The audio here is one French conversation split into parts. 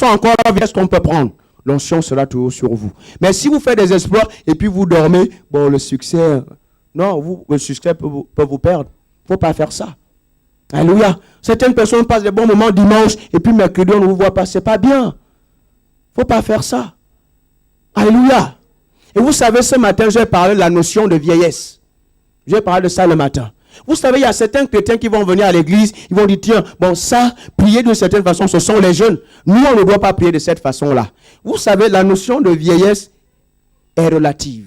encore là, ce qu'on peut prendre. L'onction sera toujours sur vous. Mais si vous faites des exploits et puis vous dormez, bon, le succès, non, le succès peut vous perdre. Il ne faut pas faire ça. Alléluia. Certaines personnes passent des bons moments dimanche et puis mercredi, on ne vous voit pas. Ce n'est pas bien. Il ne faut pas faire ça. Alléluia. Et vous savez, ce matin, j'ai parlé de la notion de vieillesse. J'ai parlé de ça le matin. Vous savez, il y a certains chrétiens qui vont venir à l'église, ils vont dire, tiens, bon, ça, prier d'une certaine façon, ce sont les jeunes. Nous, on ne doit pas prier de cette façon-là. Vous savez, la notion de vieillesse est relative.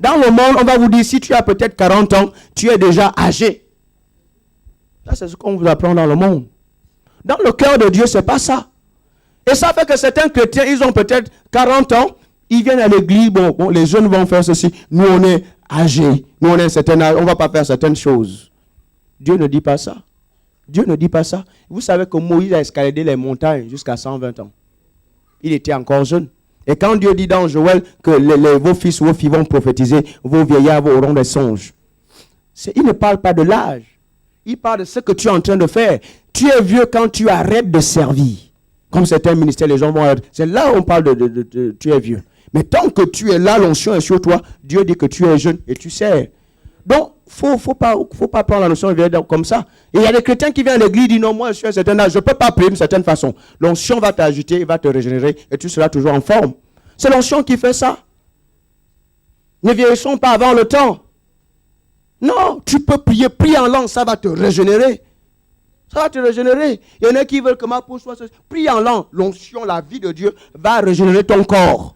Dans le monde, on va vous dire, si tu as peut-être 40 ans, tu es déjà âgé. Ça, c'est ce qu'on vous apprend dans le monde. Dans le cœur de Dieu, ce n'est pas ça. Et ça fait que certains chrétiens, ils ont peut-être 40 ans, ils viennent à l'église, bon, les jeunes vont faire ceci. Nous, on est âgés. Nous, on est un certain âge, on ne va pas faire certaines choses. Dieu ne dit pas ça. Dieu ne dit pas ça. Vous savez que Moïse a escaladé les montagnes jusqu'à 120 ans. Il était encore jeune. Et quand Dieu dit dans Joël que vos fils, vos filles vont prophétiser, vos vieillards auront des songes. Il ne parle pas de l'âge. Il parle de ce que tu es en train de faire. Tu es vieux quand tu arrêtes de servir. Comme certains ministères, les gens vont... C'est là où on parle de tu es vieux. Mais tant que tu es là, l'onction est sur toi, Dieu dit que tu es jeune et tu sers. Donc, faut pas prendre la notion de vieillesse comme ça. Et il y a des chrétiens qui viennent à l'église et disent non, moi je suis à un certain âge, je ne peux pas prier d'une certaine façon. L'onction va t'agiter, il va te régénérer et tu seras toujours en forme. C'est l'onction qui fait ça. Ne vieillissons pas avant le temps. Non, tu peux prier, prie en langue, ça va te régénérer. Ça va te régénérer. Il y en a qui veulent que ma peau soit... Prie en langue, l'onction, la vie de Dieu va régénérer ton corps.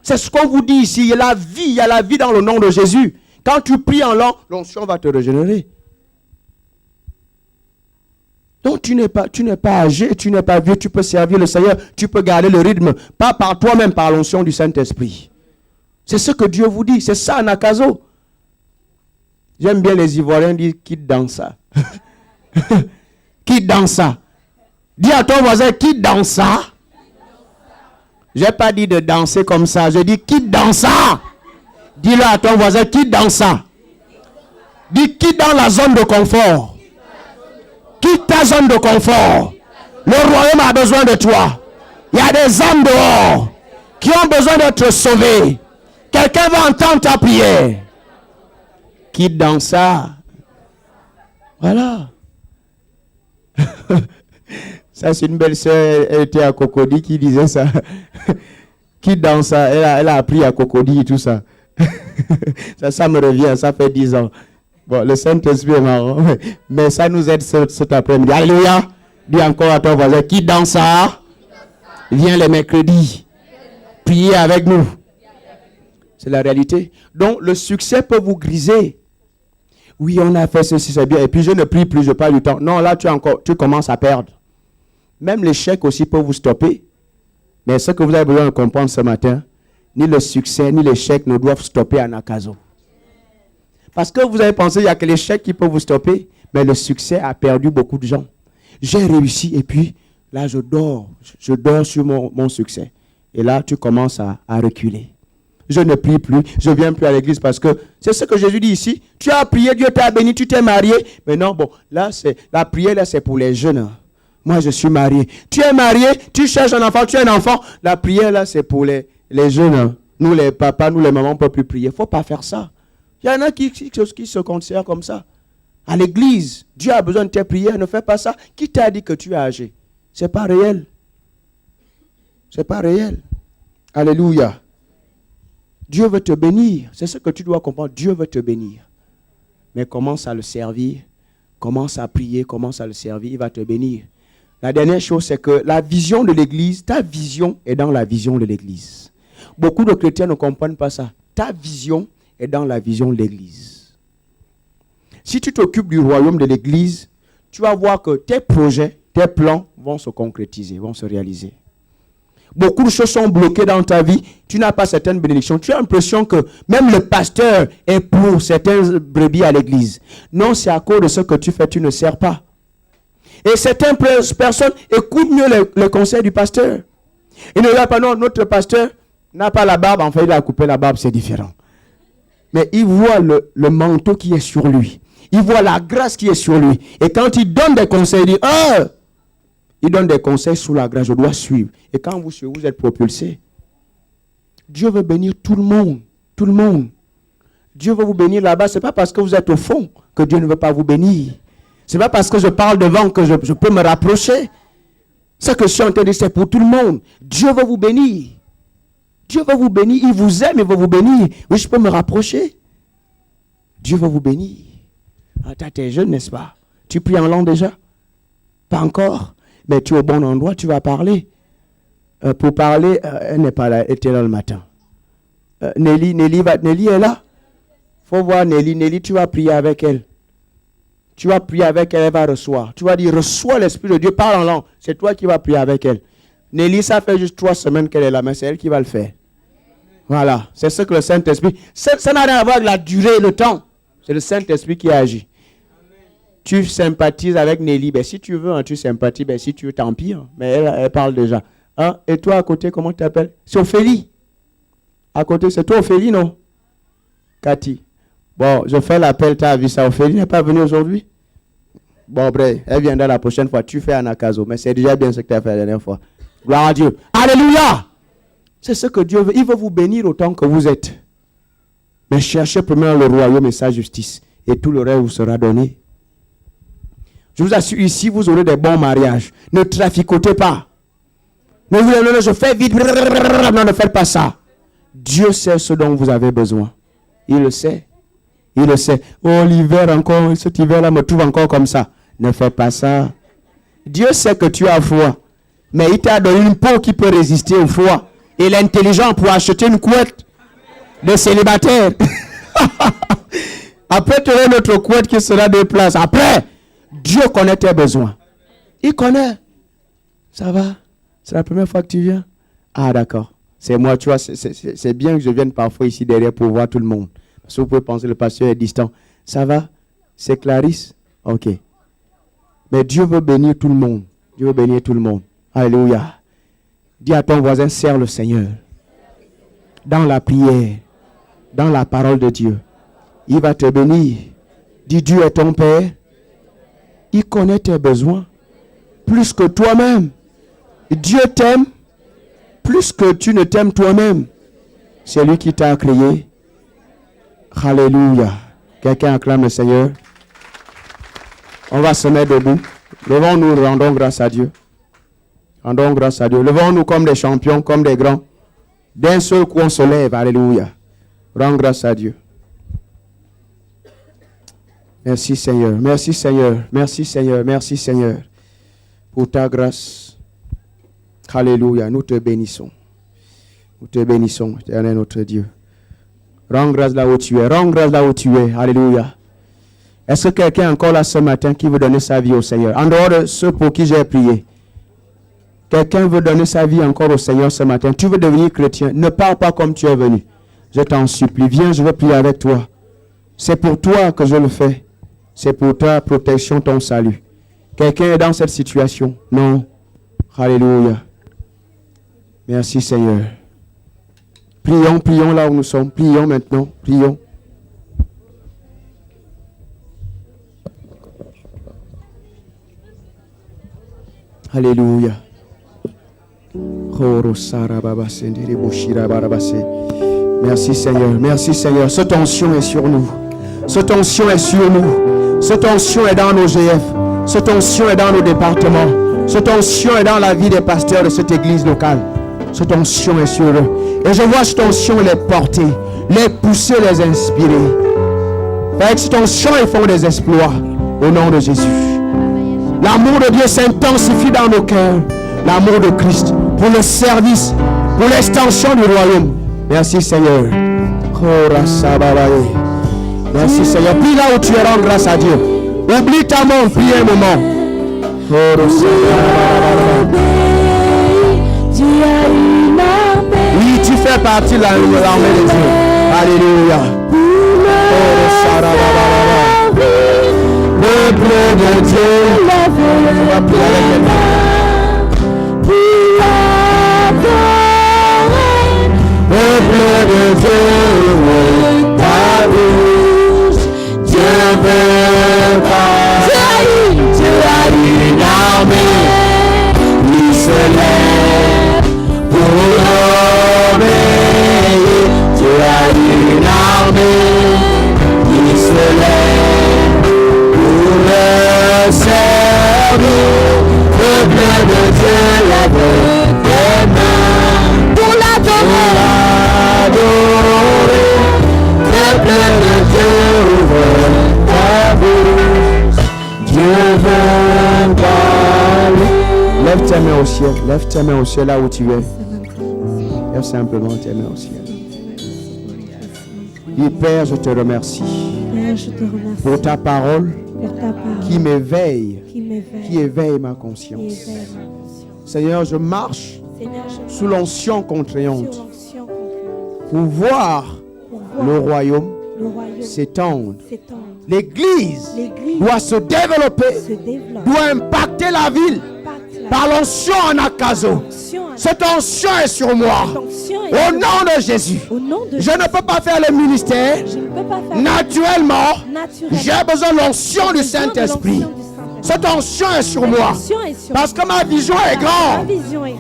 C'est ce qu'on vous dit ici. Il y a la vie dans le nom de Jésus. Quand tu pries en langue, l'onction va te régénérer. Donc tu n'es pas âgé, tu n'es pas vieux, tu peux servir le Seigneur, tu peux garder le rythme, pas par toi-même, par l'onction du Saint-Esprit. C'est ce que Dieu vous dit, c'est ça Anakazo. J'aime bien les Ivoiriens dire quitte dans ça. Quitte dans ça. Dis à ton voisin quitte dans ça. Je n'ai pas dit de danser comme ça, je dis quitte dans ça. Dis-le à ton voisin, quitte dans ça. Dis quitte dans la zone de confort. Quitte ta zone de confort. Le royaume a besoin de toi. Il y a des âmes dehors qui ont besoin d'être sauvées. Quelqu'un va entendre ta prière. Quitte dans ça. Voilà. Ça, c'est une belle sœur, elle était à Cocody qui disait ça. Quitte dans ça. Elle a appris à Cocody et tout ça. ça me revient, ça fait 10 ans. Bon, le Saint-Esprit est marrant, mais ça nous aide cet après-midi. Alléluia. Dis encore à ton voisin, qui dans ça, viens les mercredis, priez avec nous. C'est la réalité. Donc, le succès peut vous griser. Oui, on a fait ceci, c'est bien. Et puis, je ne prie plus, je parle du temps. Non, là, tu commences à perdre. Même l'échec aussi peut vous stopper. Mais ce que vous avez besoin de comprendre ce matin, ni le succès, ni l'échec ne doivent stopper Anakazo. Parce que vous avez pensé qu'il n'y a que l'échec qui peut vous stopper, mais le succès a perdu beaucoup de gens. J'ai réussi et puis là je dors sur mon succès. Et là tu commences à reculer. Je ne prie plus, je ne viens plus à l'église parce que c'est ce que Jésus dit ici. Tu as prié, Dieu t'a béni, tu t'es marié. Mais non, bon, là la prière là c'est pour les jeunes. Moi je suis marié. Tu es marié, tu cherches un enfant, tu es un enfant. La prière là c'est pour les jeunes. Nous les papas, nous les mamans, on ne peut plus prier. Il ne faut pas faire ça. Il y en a qui se considèrent comme ça. À l'église, Dieu a besoin de tes prières, ne fais pas ça. Qui t'a dit que tu es âgé? Ce n'est pas réel. Ce n'est pas réel. Alléluia. Dieu veut te bénir. C'est ce que tu dois comprendre. Dieu veut te bénir. Mais commence à le servir. Commence à prier, commence à le servir. Il va te bénir. La dernière chose, c'est que la vision de l'église, ta vision est dans la vision de l'église. Beaucoup de chrétiens ne comprennent pas ça. Ta vision est dans la vision de l'église. Si tu t'occupes du royaume de l'église, tu vas voir que tes projets, tes plans vont se concrétiser, vont se réaliser. Beaucoup de choses sont bloquées dans ta vie. Tu n'as pas certaines bénédictions. Tu as l'impression que même le pasteur est pour certaines brebis à l'église. Non, c'est à cause de ce que tu fais, tu ne sers pas. Et certaines personnes écoutent mieux les conseils du pasteur. Ils ne disent pas, non, notre pasteur n'a pas la barbe, enfin il a coupé la barbe, c'est différent. Mais il voit le manteau qui est sur lui. Il voit la grâce qui est sur lui. Et quand il donne des conseils, il dit, Il donne des conseils sous la grâce. Je dois suivre. Et quand vous suivez, vous êtes propulsé. Dieu veut bénir tout le monde. Tout le monde. Dieu veut vous bénir là-bas. Ce n'est pas parce que vous êtes au fond que Dieu ne veut pas vous bénir. Ce n'est pas parce que je parle devant que je peux me rapprocher. Ce que je suis en train de dire, c'est pour tout le monde. Dieu veut vous bénir. Dieu veut vous bénir. Il vous aime, il veut vous bénir. Oui, je peux me rapprocher. Dieu veut vous bénir. Ah, tu es jeune, n'est-ce pas? Tu pries en langue déjà? Pas encore. Mais tu es au bon endroit, tu vas parler. Pour parler, elle n'est pas là, elle était là le matin. Nelly est là. Il faut voir Nelly. Nelly, tu vas prier avec elle. Tu vas prier avec elle, elle va recevoir. Tu vas dire, reçois l'Esprit de Dieu, parle en langue. C'est toi qui vas prier avec elle. Nelly, ça fait juste 3 semaines qu'elle est là, mais c'est elle qui va le faire. Voilà, c'est ce que le Saint-Esprit... Ça n'a rien à voir avec la durée et le temps. C'est le Saint-Esprit qui agit. Tu sympathises avec Nelly. Ben, si tu veux, hein, tu sympathises. Ben, si tu veux, tant pis. Hein. Mais elle parle déjà. Hein? Et toi, à côté, comment tu t'appelles? C'est Ophélie. À côté, c'est toi, Ophélie, non? Cathy. Bon, je fais l'appel, tu as vu ça. Ophélie n'est pas venue aujourd'hui? Bon, bref, elle viendra la prochaine fois. Tu fais Anakazo. Mais c'est déjà bien ce que tu as fait la dernière fois. Gloire à Dieu. Alléluia! C'est ce que Dieu veut. Il veut vous bénir autant que vous êtes. Mais cherchez premièrement le royaume et sa justice. Et tout le reste vous sera donné. Je vous assure, ici, vous aurez des bons mariages. Ne traficotez pas. Ne vous dites, je fais vite. Non, ne faites pas ça. Dieu sait ce dont vous avez besoin. Il le sait. Il le sait. Oh, l'hiver encore, cet hiver-là me trouve encore comme ça. Ne fais pas ça. Dieu sait que tu as froid. Mais il t'a donné une peau qui peut résister au froid. Et l'intelligent pour acheter une couette de célibataire. Après, tu auras notre couette qui sera de place. Après, Dieu connaît tes besoins. Il connaît. Ça va? C'est la première fois que tu viens? Ah, d'accord. C'est moi, tu vois, c'est bien que je vienne parfois ici derrière pour voir tout le monde. Parce que vous pouvez penser que le pasteur est distant. Ça va? C'est Clarisse? Ok. Mais Dieu veut bénir tout le monde. Dieu veut bénir tout le monde. Alléluia. Dis à ton voisin, serre le Seigneur. Dans la prière, dans la parole de Dieu. Il va te bénir. Dis, Dieu est ton Père. Il connaît tes besoins. Plus que toi-même. Dieu t'aime. Plus que tu ne t'aimes toi-même. C'est lui qui t'a créé. Alléluia. Quelqu'un acclame le Seigneur. On va se mettre debout. Levons-nous, rendons grâce à Dieu. Rendons grâce à Dieu. Levons-nous comme des champions, comme des grands. D'un seul coup, on se lève. Alléluia. Rends grâce à Dieu. Merci Seigneur. Merci Seigneur. Merci Seigneur. Merci Seigneur. Pour ta grâce. Alléluia. Nous te bénissons. Nous te bénissons, éternel notre Dieu. Rends grâce là où tu es. Rends grâce là où tu es. Alléluia. Est-ce que quelqu'un est encore là ce matin qui veut donner sa vie au Seigneur? En dehors de ceux pour qui j'ai prié. Quelqu'un veut donner sa vie encore au Seigneur ce matin. Tu veux devenir chrétien. Ne pars pas comme tu es venu. Je t'en supplie. Viens, je veux prier avec toi. C'est pour toi que je le fais. C'est pour ta protection, ton salut. Quelqu'un est dans cette situation? Non. Alléluia. Merci Seigneur. Prions, prions là où nous sommes. Prions maintenant. Prions. Alléluia. Merci Seigneur. Merci Seigneur. Cette onction est sur nous. Cette onction est sur nous. Cette onction est dans nos GF. Cette onction est dans nos départements. Cette onction est dans la vie des pasteurs de cette église locale. Cette onction est sur eux. Et je vois cette onction les porter, les pousser, les inspirer. Avec cette onction, ils font des exploits. Au nom de Jésus. L'amour de Dieu s'intensifie dans nos cœurs. L'amour de Christ pour le service, pour l'extension du royaume. Merci Seigneur. Merci Seigneur. Prie là où tu es, rends grâce à Dieu. Oublie ta monde, prie un moment. Oui, tu fais partie de l'armée de Dieu. Alléluia. Le bleu de Dieu. On va prier avec les mains. Le bleu de Dieu. Ta bouche. Dieu veut pas. Dieu a une armée. tes mains au ciel là où tu es. Lève simplement tes mains au ciel. Et Père, je te remercie pour ta parole qui m'éveille, qui éveille ma conscience. Seigneur, je marche sous l'onction contraignante pour voir le royaume s'étendre. L'Église doit se développer, doit impacter la ville par l'onction en Akazo. Cette onction est sur moi. Au nom de Jésus. Je ne peux pas faire le ministère naturellement. J'ai besoin de l'onction du Saint-Esprit. Cette onction est sur moi. Parce que ma vision est grande.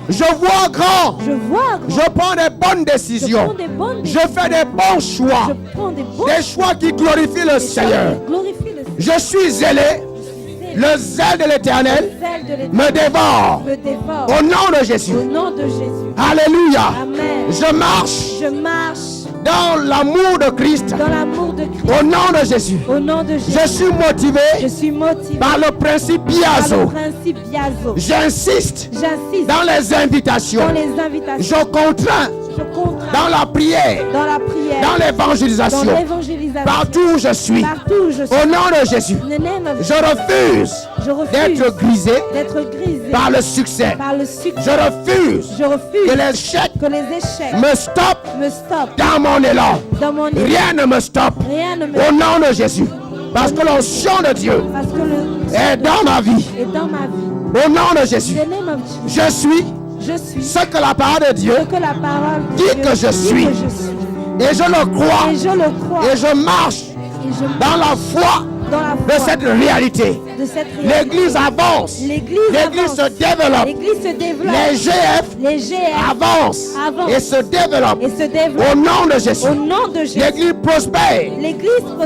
Je vois grand. Je prends des bonnes décisions. Je fais des bons choix. Des choix qui glorifient le Seigneur. Je suis zélé. Le zèle de l'Éternel me dévore. Au nom de Jésus. Alléluia. Je marche dans l'amour de Christ. Au nom de Jésus. Je suis motivé par le principe Biazo. J'insiste dans les invitations. Je contrains dans la prière, dans l'évangélisation, partout où je suis. Au nom de Jésus, je refuse d'être grisé par le succès. Je refuse que les échecs me stoppent dans mon élan. Rien ne me stoppe. Au nom de Jésus. Parce que l'onction de Dieu est dans ma vie. Au nom de Jésus. Je suis ce que la parole de Dieu dit que je suis. Et je le crois. Et je marche dans la foi de cette réalité. L'Église avance. L'Église se développe. Les GF avancent et se développent. Au nom de Jésus. L'Église prospère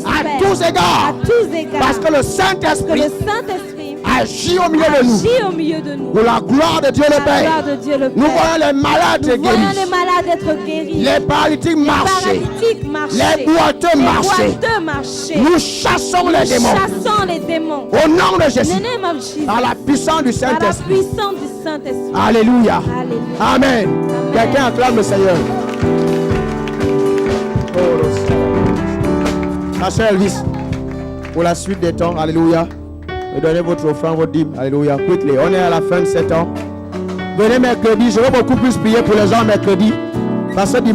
à tous égards. Parce que le Saint-Esprit agit au milieu de nous. Pour la gloire de Dieu le Père. Nous voyons les malades guéris. Les paralytiques marcher. Les boiteux marcher. Nous chassons les démons. Au nom de Jésus. Par la puissance du Saint-Esprit. Alléluia. Amen. Quelqu'un acclame le Seigneur. Pasteur Elvis, pour la suite des temps, alléluia. Et donnez votre offrande, votre dîme. Alléluia. Quickly. On est à la fin de 7 ans. Venez mercredi. Je vais beaucoup plus prier pour les gens mercredi. Parce que